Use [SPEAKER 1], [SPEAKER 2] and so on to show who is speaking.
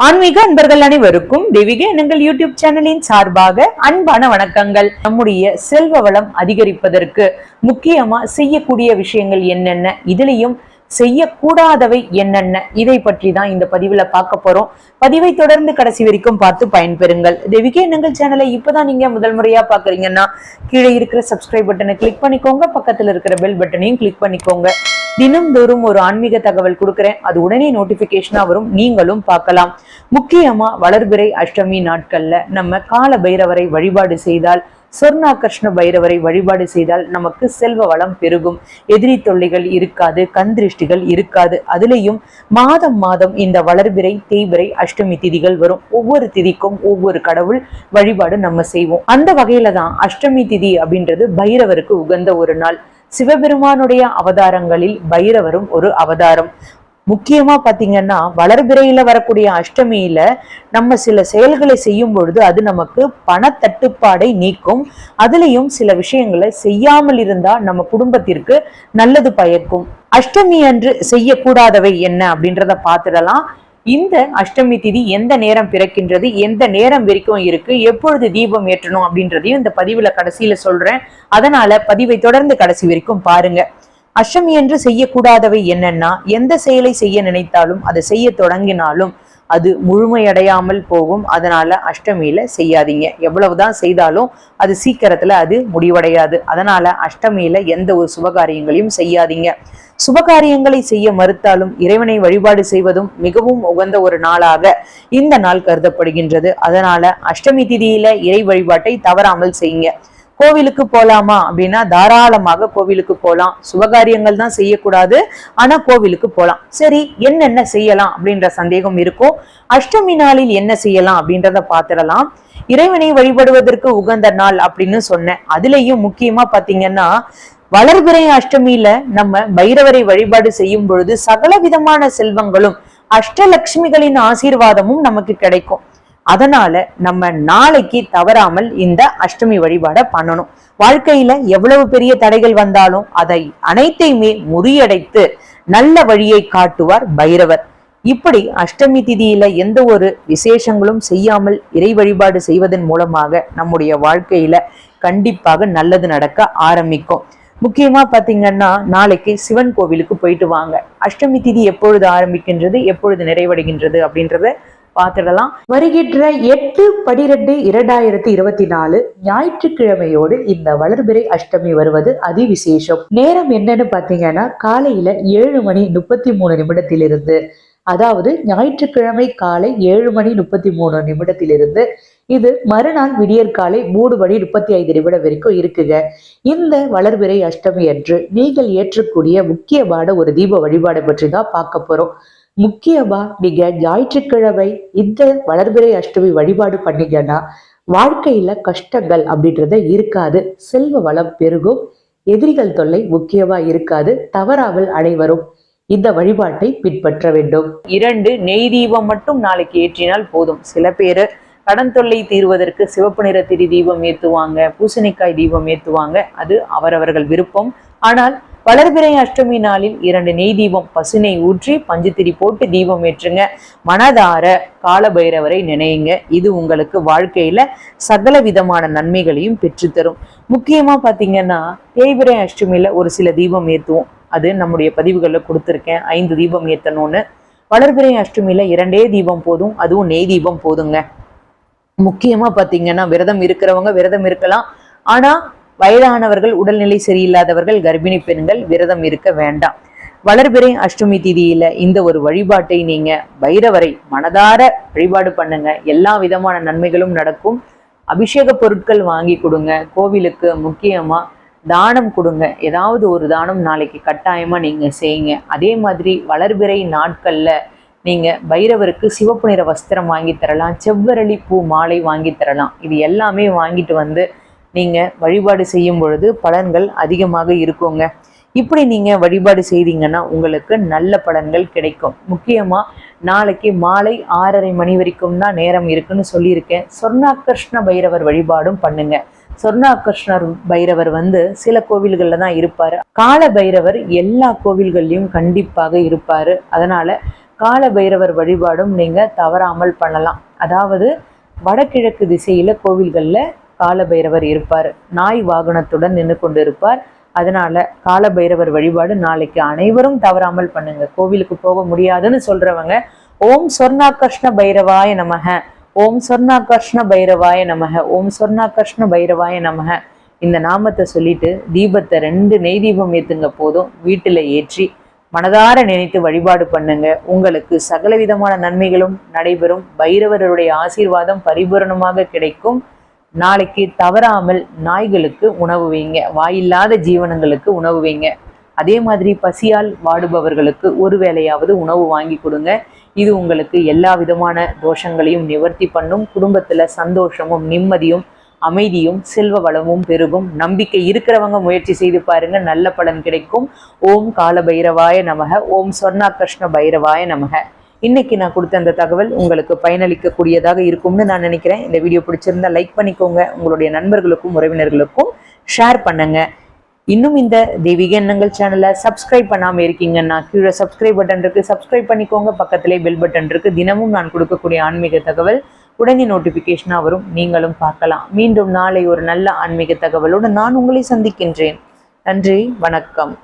[SPEAKER 1] ஆன்மீக அன்பர்கள் அனைவருக்கும் தெய்வீக எண்ணங்கள் யூடியூப் சேனலின் சார்பாக அன்பான வணக்கங்கள். நம்முடைய செல்வ வளம் அதிகரிப்பதற்கு முக்கியமா செய்யக்கூடிய விஷயங்கள் என்னென்ன, இதுலயும் செய்யக்கூடாதவை என்னென்ன, இதை பற்றி தான் இந்த பதிவுல பார்க்க போறோம். பதிவை தொடர்ந்து கடைசி வரைக்கும் பார்த்து பயன்பெறுங்கள். தெய்வீக எண்ணங்கள் சேனலை இப்பதான் நீங்க முதல் முறையா பாக்குறீங்கன்னா கீழே இருக்கிற சப்ஸ்கிரைப் பட்டனை கிளிக் பண்ணிக்கோங்க, பக்கத்துல இருக்கிற பெல் பட்டனையும் கிளிக் பண்ணிக்கோங்க. தினம்தோறும் ஒரு ஆன்மீக தகவல் கொடுக்குறேன், அது உடனே நோட்டிபிகேஷனா வரும், நீங்களும் பார்க்கலாம். முக்கியமா வளர்பிறை அஷ்டமி நாட்கள்ல நம்ம கால பைரவரை வழிபாடு செய்தால், சொர்ணாகர்ஷ்ண பைரவரை வழிபாடு செய்தால் நமக்கு செல்வ வளம் பெருகும், எதிரி தொல்லைகள் இருக்காது, கண் திருஷ்டிகள் இருக்காது. அதுலேயும் மாதம் மாதம் இந்த வளர்பிறை தேய்பிறை அஷ்டமி திதிகள் வரும். ஒவ்வொரு திதிக்கும் ஒவ்வொரு கடவுள் வழிபாடு நம்ம செய்வோம். அந்த வகையில தான் அஷ்டமி திதி அப்படின்றது பைரவருக்கு உகந்த ஒரு நாள். சிவபெருமானுடைய அவதாரங்களில் பைரவரும் ஒரு அவதாரம். முக்கியமா பாத்தீங்கன்னா வளர்பிறையில வரக்கூடிய அஷ்டமியில நம்ம சில செயல்களை செய்யும் பொழுது அது நமக்கு பணத்தட்டுப்பாடை நீக்கும். அதுலயும் சில விஷயங்களை செய்யாமல் இருந்தா நம்ம குடும்பத்திற்கு நல்லது பயக்கும். அஷ்டமி அன்று செய்யக்கூடாதவை என்ன அப்படின்றத பார்த்துடலாம். இந்த அஷ்டமி திதி எந்த நேரம் பிறக்கின்றது, எந்த நேரம் வரைக்கும் இருக்கு, எப்பொழுது தீபம் ஏற்றணும் அப்படின்றதையும் இந்த பதிவுல கடைசியில சொல்றேன். அதனால பதிவை தொடர்ந்து கடைசி வரைக்கும் பாருங்க. அஷ்டமி என்று செய்யக்கூடாதவை என்னன்னா, எந்த செயலை செய்ய நினைத்தாலும் அதை செய்ய தொடங்கினாலும் அது முழுமையடையாமல் போகும். அதனால அஷ்டமியில செய்யாதீங்க. எவ்வளவுதான் செய்தாலும் அது சீக்கிரத்துல அது முடிவடையாது. அதனால அஷ்டமியில எந்த ஒரு சுபகாரியங்களையும் செய்யாதீங்க. சுபகாரியங்களை செய்ய மறுத்தாலும் இறைவனை வழிபாடு செய்வதும் மிகவும் உகந்த ஒரு நாளாக இந்த நாள் கருதப்படுகின்றது. அதனால அஷ்டமி திதியில இறை வழிபாட்டை தவறாமல் செய்யுங்க. கோவிலுக்கு போலாமா அப்படின்னா தாராளமாக கோவிலுக்கு போலாம். சுபகாரியங்கள் தான் செய்யக்கூடாது, ஆனா கோவிலுக்கு போலாம். சரி, என்னென்ன செய்யலாம் அப்படின்ற சந்தேகம் இருக்கும். அஷ்டமி நாளில் என்ன செய்யலாம் அப்படின்றத பார்த்துடலாம். இறைவனை வழிபடுவதற்கு உகந்த நாள் அப்படின்னு சொன்னேன். அதுலயும் முக்கியமா பாத்தீங்கன்னா வளர்பிறை அஷ்டமியில நம்ம பைரவரை வழிபாடு செய்யும் பொழுது சகல விதமான செல்வங்களும் அஷ்டலட்சுமிகளின் ஆசீர்வாதமும் நமக்கு கிடைக்கும். அதனால நம்ம நாளைக்கு தவறாமல் இந்த அஷ்டமி வழிபாட பண்ணணும். வாழ்க்கையில எவ்வளவு பெரிய தடைகள் வந்தாலும் அதை அனைத்தையுமே முறியடைத்து நல்ல வழியை காட்டுவார் பைரவர். இப்படி அஷ்டமி திதியில எந்த ஒரு விசேஷங்களும் செய்யாமல் இறை வழிபாடு செய்வதன் மூலமாக நம்முடைய வாழ்க்கையில கண்டிப்பாக நல்லது நடக்க ஆரம்பிக்கும். முக்கியமா பாத்தீங்கன்னா நாளைக்கு சிவன் கோவிலுக்கு போயிட்டு வாங்க. அஷ்டமி திதி எப்பொழுது ஆரம்பிக்கின்றது, எப்பொழுது நிறைவடைகின்றது அப்படின்றத பார்த்துடலாம். வருகின்ற 8/12/2024 ஞாயிற்றுக்கிழமையோடு இந்த வளர்பிறை அஷ்டமி வருவது அதிவிசேஷம். நேரம் என்னன்னு பாத்தீங்கன்னா காலையில 7:33 அதாவது ஞாயிற்றுக்கிழமை காலை 7:33 இது மறுநாள் விடியற்காலை 3:35 வரைக்கும் இருக்குங்க. இந்த வளர்பிறை அஷ்டமி அன்று நீங்கள் ஏற்றக்கூடிய முக்கியமான ஒரு தீப வழிபாடு பற்றி தான் பார்க்க போறோம். முக்கியமா நீங்க ஞாயிற்றுக்கிழமை இந்த வளர்பிறை அஷ்டமி வழிபாடு பண்ணீங்கன்னா வாழ்க்கையில கஷ்டங்கள் அப்படின்றத இருக்காது, செல்வ வளம் பெருகும், எதிரிகள் தொல்லை முக்கியமா இருக்காது. தவறாமல் அனைவரும் இந்த வழிபாட்டை பின்பற்ற வேண்டும். 2 நெய் தீபம் மட்டும் நாளைக்கு ஏற்றினால் போதும். சில பேரு கடன் தொல்லை தீர்வதற்கு சிவப்பு நிற திரி தீபம் ஏற்றுவாங்க, பூசணிக்காய் தீபம் ஏற்றுவாங்க. அது அவரவர்கள் விருப்பம். ஆனால் வளர்பிறை அஷ்டமி நாளில் 2 நெய் தீபம் பசுனை ஊற்றி பஞ்சுத்திரி போட்டு தீபம் ஏற்றுங்க. மனதார கால பைரவரை நினையுங்க. இது உங்களுக்கு வாழ்க்கையில சகல விதமான நன்மைகளையும் பெற்றுத்தரும். முக்கியமா பாத்தீங்கன்னா தேய்பிறை அஷ்டமியில ஒரு சில தீபம் ஏற்றுவோம். அது நம்முடைய பதிவுகளில் கொடுத்துருக்கேன். 5 தீபம் ஏற்றணும்னு. வளர்பிறை அஷ்டமியில 2 தீபம் போதும், அதுவும் நெய் தீபம் போதுங்க. முக்கியமா பாத்தீங்கன்னா விரதம் இருக்கிறவங்க விரதம் இருக்கலாம். ஆனா வயதானவர்கள், உடல்நிலை சரியில்லாதவர்கள், கர்ப்பிணி பெண்கள் விரதம் இருக்க வேண்டாம். வளர்பிறை அஷ்டமி திதியில இந்த ஒரு வழிபாட்டை நீங்க பைரவரை மனதார வழிபாடு பண்ணுங்க. எல்லா விதமான நன்மைகளும் நடக்கும். அபிஷேக பொருட்கள் வாங்கி கொடுங்க. கோவிலுக்கு முக்கியமா தானம் கொடுங்க. ஏதாவது ஒரு தானம் நாளைக்கு கட்டாயமா நீங்க செய்யுங்க. அதே மாதிரி வளர்பிறை நாட்கள்ல நீங்க பைரவருக்கு சிவப்பு நிற வஸ்திரம் வாங்கி தரலாம், செவ்வரளி பூ மாலை வாங்கி தரலாம். இது எல்லாமே வாங்கிட்டு வந்து நீங்க வழிபாடு செய்யும் பொழுது பலன்கள் அதிகமாக இருக்குங்க. இப்படி நீங்க வழிபாடு செய்தீங்கன்னா உங்களுக்கு நல்ல பலன்கள் கிடைக்கும். முக்கியமா நாளைக்கு மாலை 6:30 வரைக்கும் தான் நேரம் இருக்குன்னு சொல்லியிருக்கேன். சொர்ணாகர்ஷ்ண பைரவர் வழிபாடும் பண்ணுங்க. சொர்ணாகர்ஷ்ணர் பைரவர் சில கோவில்கள்ல தான் இருப்பாரு. கால பைரவர் எல்லா கோவில்கள்லயும் கண்டிப்பாக இருப்பாரு. அதனால கால பைரவர் வழிபாடும் நீங்க தவறாமல் பண்ணலாம். அதாவது வடகிழக்கு திசையில கோவில்கள்ல கால பைரவர் இருப்பார், நாய் வாகனத்துடன் நின்று கொண்டு இருப்பார். அதனால கால பைரவர் வழிபாடு நாளைக்கு அனைவரும் தவறாமல் பண்ணுங்க. கோவிலுக்கு போக முடியாதுன்னு சொல்றவங்க ஓம் சொர்ணாகர்ஷ்ண பைரவாய நமக, ஓம் சொர்ணாகர்ஷ்ண பைரவாய நமக, ஓம் சொர்ணாகர்ஷ்ண பைரவாய நமக இந்த நாமத்தை சொல்லிட்டு தீபத்தை 2 நெய் தீபம் ஏத்துங்க போதும். வீட்டுல ஏற்றி மனதார நினைத்து வழிபாடு பண்ணுங்க. உங்களுக்கு சகலவிதமான நன்மைகளும் நடைபெறும். பைரவருடைய ஆசீர்வாதம் பரிபூரணமாக கிடைக்கும். நாளைக்கு தவறாமல் நாய்களுக்கு உணவு வைங்க, வாயில்லாத ஜீவனங்களுக்கு உணவு வைங்க. அதே மாதிரி பசியால் வாடுபவர்களுக்கு ஒரு வேளையாவது உணவு வாங்கி கொடுங்க. இது உங்களுக்கு எல்லா விதமான தோஷங்களையும் நிவர்த்தி பண்ணும். குடும்பத்துல சந்தோஷமும் நிம்மதியும் அமைதியும் செல்வ வளமும் பெருகும். நம்பிக்கை இருக்கிறவங்க முயற்சி செய்து பாருங்க, நல்ல பலன் கிடைக்கும். ஓம் கால பைரவாய நமக, ஓம் சொர்ணாகர்ஷ்ண பைரவாய நமக. இன்னைக்கு நான் கொடுத்த அந்த தகவல் உங்களுக்கு பயனளிக்க கூடியதாக இருக்கும்னு நான் நினைக்கிறேன். இந்த வீடியோ பிடிச்சிருந்தா லைக் பண்ணிக்கோங்க, உங்களுடைய நண்பர்களுக்கும் உறவினர்களுக்கும் ஷேர் பண்ணுங்க. இன்னும் இந்த தெய்வீக எண்ணங்கள் சேனலை சப்ஸ்கிரைப் பண்ணாம இருக்கீங்கன்னா கீழே சப்ஸ்கிரைப் பட்டன் இருக்கு, சப்ஸ்கிரைப் பண்ணிக்கோங்க. பக்கத்திலே பெல் பட்டன் இருக்கு. தினமும் நான் கொடுக்கக்கூடிய ஆன்மீக தகவல் உடனே நோட்டிபிகேஷனா வரும், நீங்களும் பார்க்கலாம். மீண்டும் நாளை ஒரு நல்ல ஆன்மீக தகவலோடு நான் உங்களை சந்திக்கின்றேன். நன்றி, வணக்கம்.